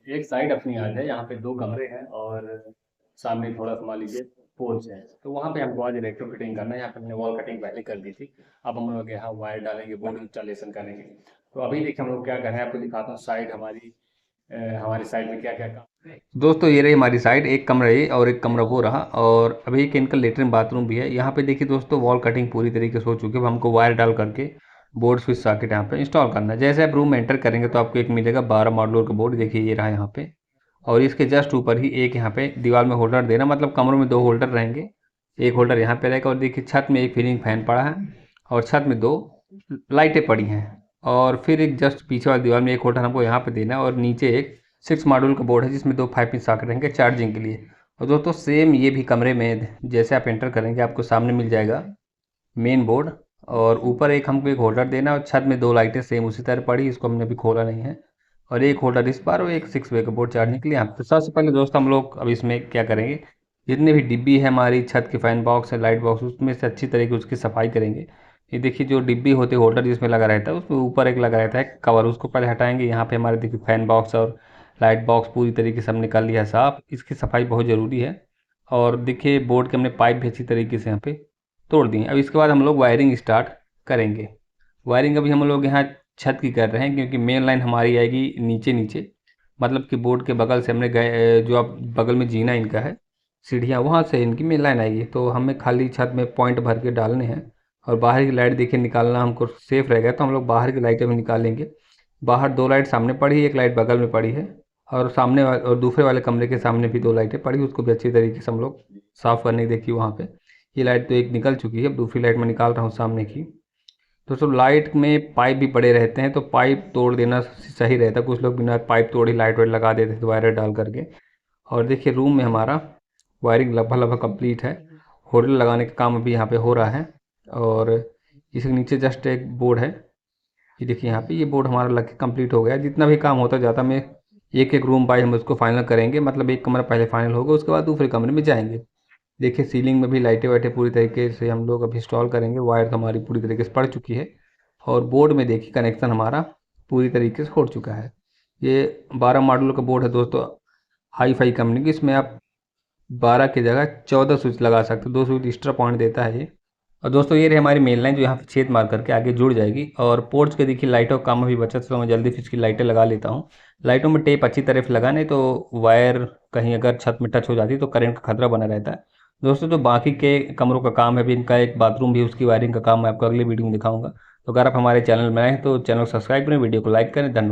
एक साइड अपनी आज है, यहाँ पे 2 कमरे हैं और सामने थोड़ा सा मान लीजिए पोर्च है। तो वहाँ पे हमको आज इलेक्ट्रो फिटिंग करना है। यहाँ पे हमने वॉल कटिंग पहले कर दी थी। अब हम लोग यहाँ वायर डालेंगे, बोर्ड इंस्टॉलेशन करेंगे। तो अभी देखिए हम लोग क्या कर रहे हैं, आपको दिखाता हूँ साइड हमारी। हमारी साइड में क्या क्या काम है। दोस्तों ये रही हमारी साइड, एक कमरा ये और एक कमरा वो रहा, और अभी एक इनका लेटरिन बाथरूम भी है। यहाँ पे देखिए दोस्तों वॉल कटिंग पूरी तरीके से हो चुकी है। अब हमको वायर डाल करके बोर्ड स्विच सॉकेट यहाँ पे इंस्टॉल करना है। जैसे आप रूम में एंटर करेंगे तो आपको एक मिलेगा 12 मॉड्यूलर का बोर्ड, देखिए ये रहा यहाँ पे। और इसके जस्ट ऊपर ही एक यहाँ पे दीवार में होल्डर देना, मतलब कमरों में 2 होल्डर रहेंगे। एक होल्डर यहाँ पे रहेगा और देखिए छत में एक सीलिंग फैन पड़ा है और छत में 2 लाइटें पड़ी हैं। और फिर एक जस्ट पीछे वाली दीवार में एक होल्डर हमको यहाँ पे देना है और नीचे एक 6 मॉड्यूल का बोर्ड है जिसमें 2 5 पिन सॉकेट रहेंगे चार्जिंग के लिए। और दोस्तों सेम ये भी कमरे में जैसे आप एंटर करेंगे आपको सामने मिल जाएगा मेन बोर्ड, और ऊपर एक हमको एक होल्डर देना और छत में 2 लाइटें सेम उसी तरह पड़ी, इसको हमने अभी खोला नहीं है। और एक होल्डर इस बार और एक 6 वे का बोर्ड चार्जने के लिए यहाँ पे। सबसे पहले दोस्त हम लोग अब इसमें क्या करेंगे, जितने भी डिब्बी है हमारी छत के फैन बॉक्स है लाइट बॉक्स, उसमें से अच्छी तरीके उसकी सफाई करेंगे। ये देखिए जो डिब्बी होते होल्डर जिसमें लगा रहता है उसमें ऊपर एक लगा रहता है कवर, उसको पहले हटाएंगे। यहाँ पे हमारे देखिए फैन बॉक्स और लाइट बॉक्स पूरी तरीके से हमने कर लिया साफ, इसकी सफाई बहुत ज़रूरी है। और देखिए बोर्ड के हमने पाइप भी अच्छी तरीके से यहाँ पे तोड़ दिए। अब इसके बाद हम लोग वायरिंग स्टार्ट करेंगे। वायरिंग अभी हम लोग यहाँ छत की कर रहे हैं क्योंकि मेन लाइन हमारी आएगी नीचे नीचे, मतलब कि बोर्ड के बगल से हमने गए जो आप बगल में जीना इनका है सीढ़ियाँ, वहाँ से इनकी मेन लाइन आएगी। तो हमें खाली छत में पॉइंट भर के डालने हैं और बाहर की लाइट देखिए निकालना हमको सेफ रहेगा, तो हम लोग बाहर की लाइटें भी निकालेंगे। बाहर 2 लाइट सामने पड़ी है, एक लाइट बगल में पड़ी है और सामने और दूसरे वाले कमरे के सामने भी 2 लाइटें पड़ी, उसको भी अच्छी तरीके से हम लोग साफ़ करने की देखिए वहाँ पे। ये लाइट तो एक निकल चुकी है, अब दूसरी लाइट मैं निकाल रहा हूँ सामने की। दोस्तों लाइट में पाइप भी पड़े रहते हैं तो पाइप तोड़ देना सही रहता है। कुछ लोग बिना पाइप तोड़े लाइट वाइट लगा देते थे वायर डाल करके। और देखिए रूम में हमारा वायरिंग लगभग लगभग कंप्लीट है। होल्डर लगाने का काम अभी यहाँ पे हो रहा है और इसके नीचे जस्ट एक बोर्ड है। ये देखिए यहाँ पे ये बोर्ड हमारा लग के कंप्लीट हो गया। जितना भी काम होता जाता मैं एक एक रूम बाय हम उसको फाइनल करेंगे, मतलब एक कमरा पहले फाइनल होगा उसके बाद दूसरे कमरे में जाएंगे। देखिए सीलिंग में भी लाइटें वाइटें पूरी तरीके से हम लोग अभी इंस्टॉल करेंगे। वायर तो हमारी पूरी तरीके से पड़ चुकी है और बोर्ड में देखिए कनेक्शन हमारा पूरी तरीके से हो चुका है। ये 12 मॉड्यूल का बोर्ड है दोस्तों, हाई फाई कंपनी की। इसमें आप 12 की जगह 14 स्विच लगा सकते हो, 2 स्विच एक्स्ट्रा पॉइंट देता है ये। और दोस्तों ये रही हमारी मेन लाइन जो यहाँ पे छेद मार करके आगे जुड़ जाएगी। और पोर्ट्स के देखिए लाइटों का काम अभी बचत, तो मैं जल्दी से इसकी लाइटें लगा लेता हूँ। लाइटों में टेप अच्छी तरह से लगाने तो वायर कहीं अगर छत में टच हो जाती तो करंट का खतरा बना रहता है। दोस्तों जो बाकी के कमरों का काम है, अभी इनका एक बाथरूम भी उसकी वायरिंग का काम मैं आपको अगली वीडियो में दिखाऊंगा। तो अगर आप हमारे चैनल में आए हैं तो चैनल को सब्सक्राइब करें, वीडियो को लाइक करें। धन्यवाद।